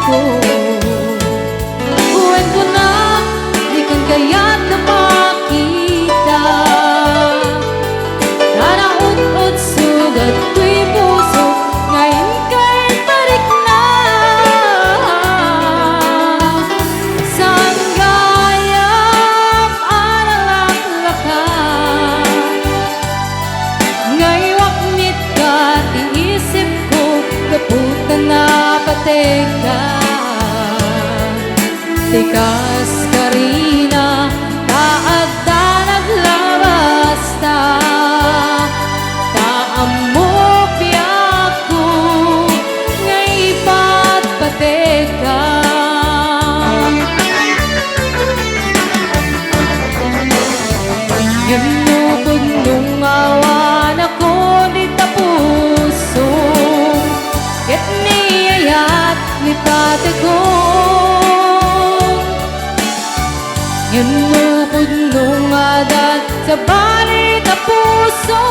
ko. Buwan ko na, di kan kaya't na makita. Naraot-ot sugat ko'y puso, ngayon kay balik na. Saan gayam aralaklakan, ngaywak nit ka tiisip ko, kaputan na pateka. Tikas karina taadda naglabas ta, taamok biyak ko, ngay pat pateka. Ginukod nung awan ako di tapuso, ket niyayat ni pategong. Ginukod nung adat sa bali tapuso,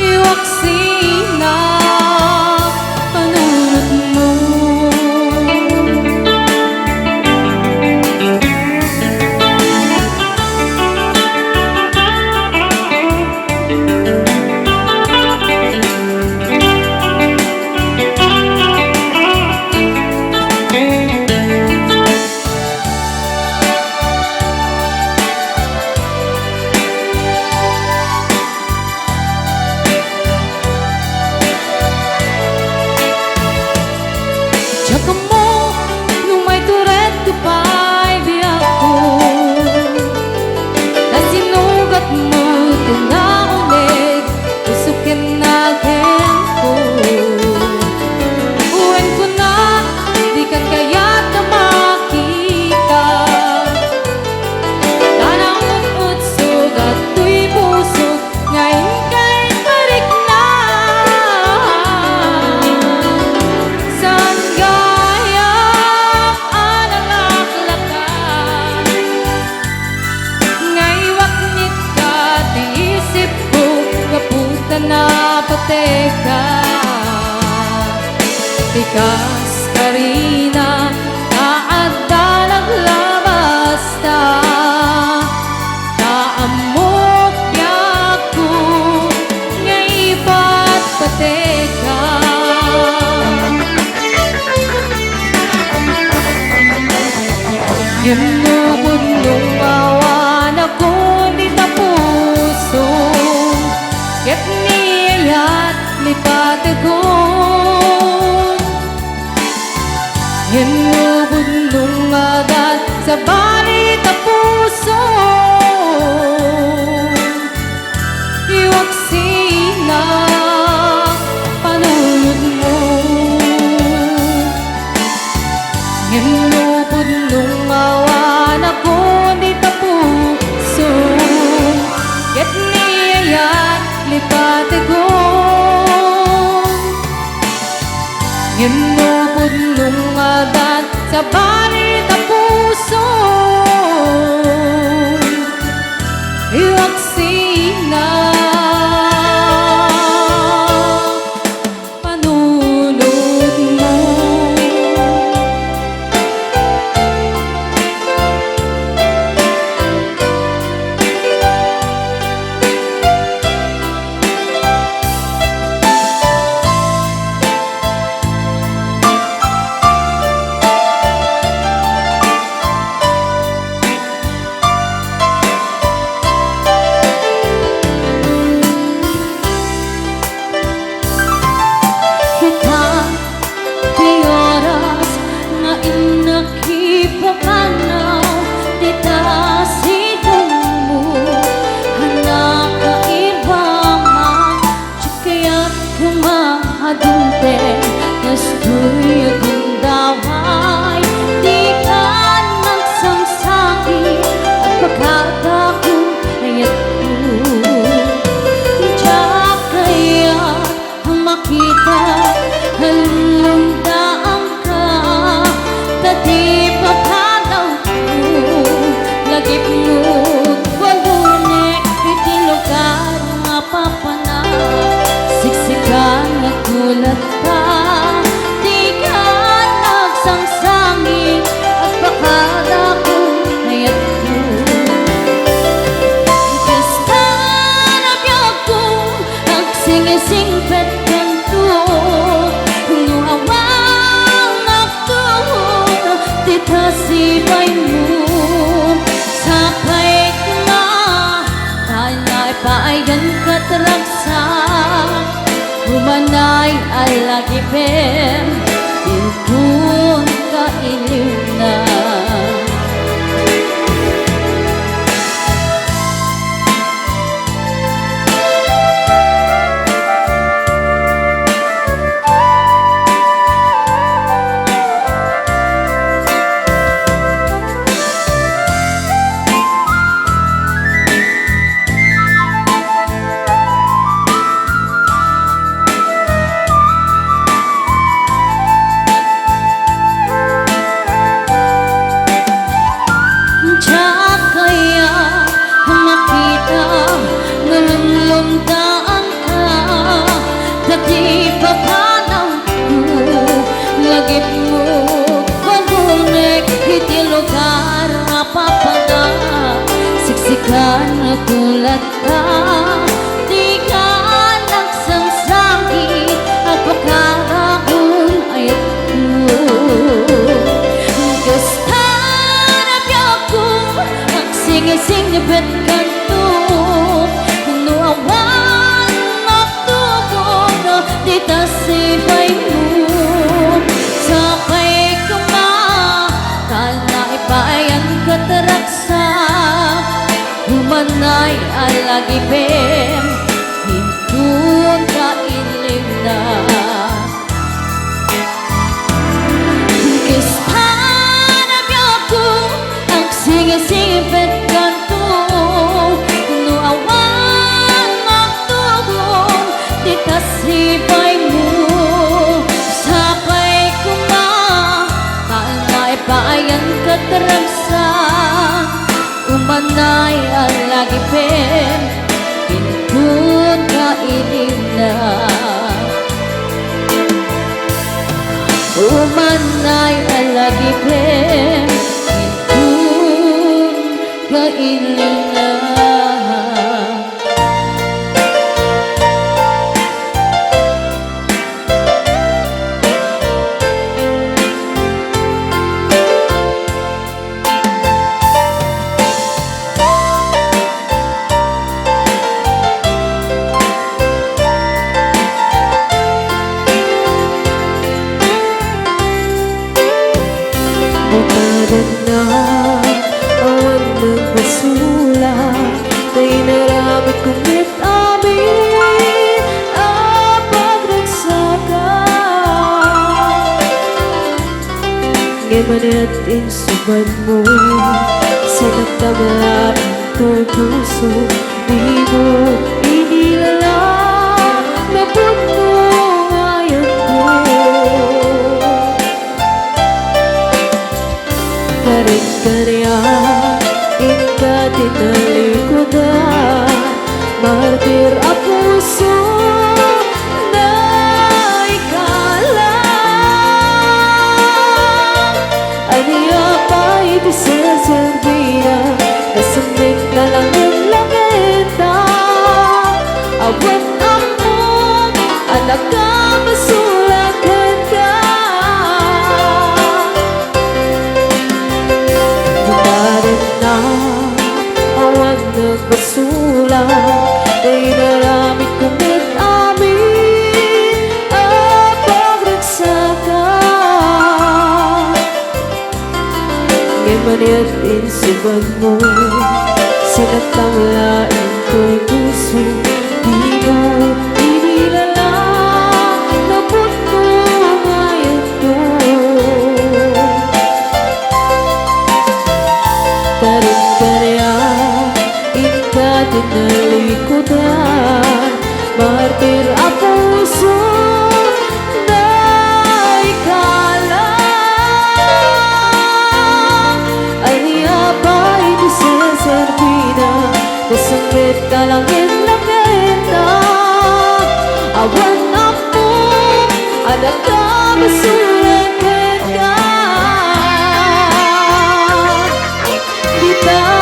iwaksi na panunod mo. Tsaka mo, nung may turet ko pa'y biyak ko, na sinugat mo ito na ulit, usukin natin ko. Uwan ko na, di kan kaya't na makita. Tanang-ut sugat ko'y puso, ngayon kay balik na. Saan gayam aralaklakan, ngaywak nit ka tiisip ko, kaputan na pateka. Tikas karina taadda naglabas ta, taamok biyak ko, ngay pat pateka. Ginukod nung awan ako di tapuso, ket niyayat ni pategong. Ginukod nung adat sa bali tapuso, iwaksi na panunod mo. Ginukod nung awan ako di tapuso, ket niyayat ni pategong. Ginukod nung adat sa bali tapuso, iwaksi na panunod mo. Siksikan at gulat ka. sipay mo sapay ka tanay paayan katraksa humanay alagipem ilkun kailiw na lumdaan ka dati papanaw ko lagip mo pagunik iti lugar mapapanga siksikan na tulad ka di ka nagsangsangit at pagkarakon ay ito gusto na biya ko magsingising-ibet kanto awan magtubog di ta sipay mo sapay ka ma tanay paayan katraksa humanay alagipem hintun kailiw na kistan na ko ang singisipet kanto no awan sipay mo sapay ko ma tanay paayan katraksa umanay alagipem hintun kailiw na umanay alagipem hintun kailiw na na awan ng basula kay naramit kong amin ang pagnagsaka ngayon insubad mo sa nagtama ito'y puso di mo inilala na puno ngayon ko karya ika tinalikudan martir a puso na ikalang aniya pa iti sasarbina kasamit na lang ang langita awan ako anak ka masulakan ka basula ay naramit kumit amin ang pagnagsaka ngayon mani't insubad mo sinatanglain ko'y puso di mo inilala na puno ngayon ko karya tinalikudan martir a puso na ikalang aniya ba'y di sasarbina kasangit ka lang inlagenda awan ako anak ka masulat ka di ba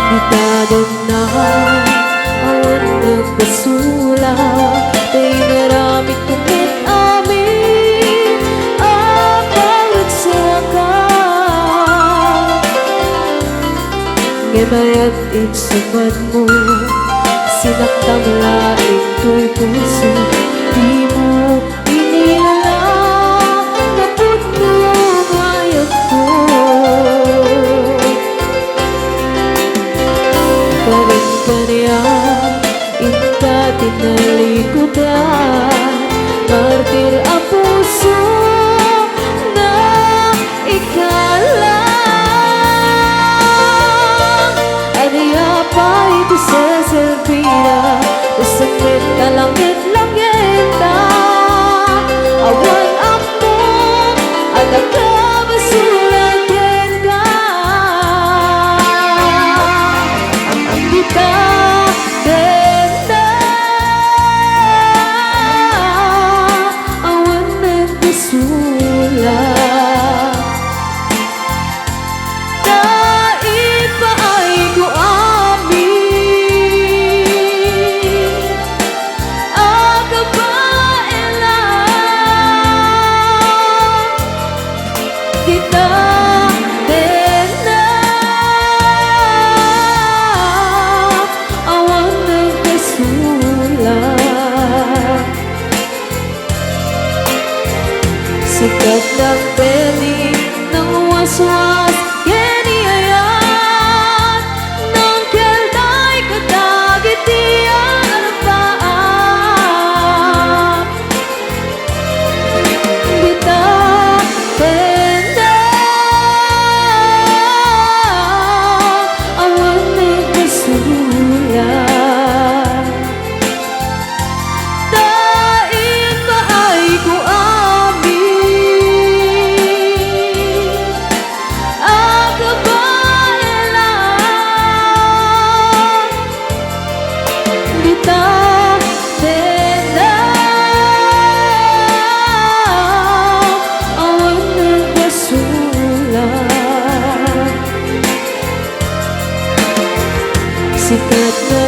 Ditado na awan nagpasula Kay marami kumit amin ang pagsakan Ngamayat itsuman mo Sinaktang laing ko'y puso Di mo inilala Napot mo ngayon ko Paring kanya Inta tinalikutan Martir ang puso Na ikalang Aniya pa ito sa Selvira Usapit ka langit-langit Awan ako At nakabasulan din ka Kita din na Awan nagpasulan Dahil pa ay ko amin Ang kabailan Kita din na Awan nagkasulat Sikat ng peli ng waswas Kiniayan Nang kelday katagitian Ang paan Bita tenda Awan nagkasulat Dahil pa ay ko amin Ang kabailan Bita tenda Awan nagkasulat Sikat na